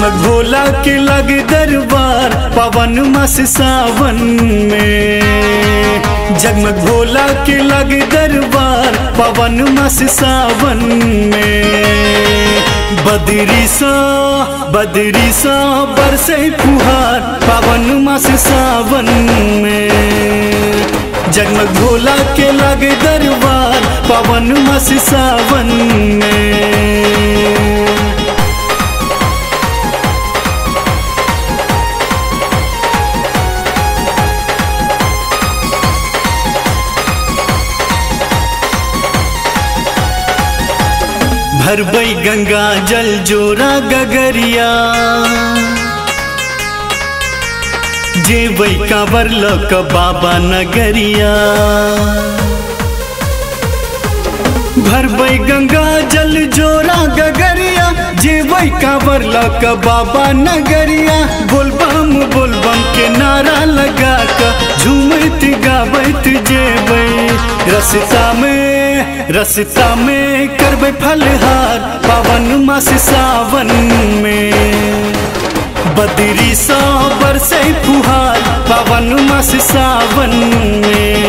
जगमग भोला के लगे दरबार पावन मास सावन में। जगमग भोला के लगे दरबार पावन मास सावन में। बदरी सा बरसे फुहार पावन मास सावन में। जगमग भोला के लगे दरबार पावन मास सावन में। भरबई गंगा जल जोरा गगरिया जेबई कांवर लक बाबा नगरिया। भरबई गंगा जल जोरा गगरिया जेबई कांवर लक बाबा नगरिया। बोलबम के नारा लगा कर झूमत गावत जेबई रस्ता में करबे फलहार पावन मास सावन में। बदरी सा बरसे फुहार पावन मास सावन में।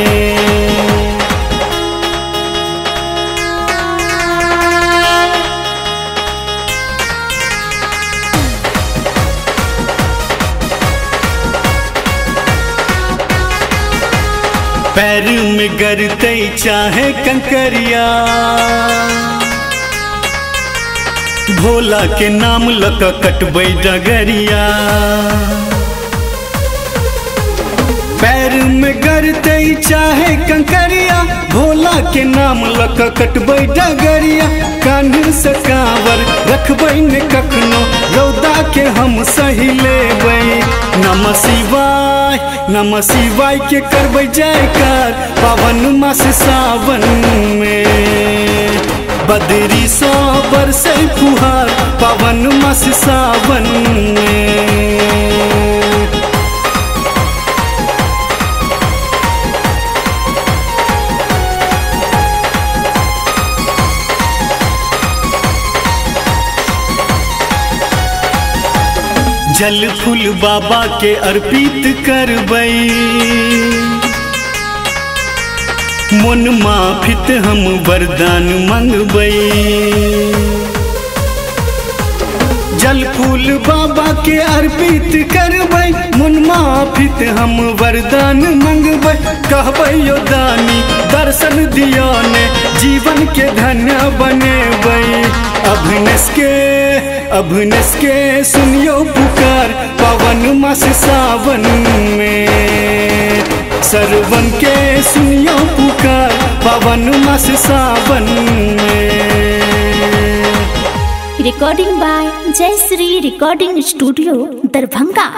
पैर में गरते चाहे कंकरिया भोला के नाम लक कटबै डगरिया। पैर में गरते चाहे कंकरिया भोला के नाम लक कटबै डगरिया। कान्ह से कांवर रखबै ने कखनो रौदा के हम सही लेबै। नमः शिवाय के करबै जयकार पावन मास सावन में। बदरी सा बरसे फुहार पावन मास सावन में। जल फूल बाबा के अर्पित करबई मन माफित हम वरदान मंगबई। जल फूल बाबा के अर्पित करबई मन माफित हम वरदान मंगबई। कहबै यो दानी दर्शन दियो ने जीवन के धन्य बनेबै। अभिनस के सुनियो पुकार पावन मास सावन में। सरवन के सुनियो पुकार पावन मास सावन में। रिकॉर्डिंग बाय जय श्री रिकॉर्डिंग स्टूडियो दरभंगा।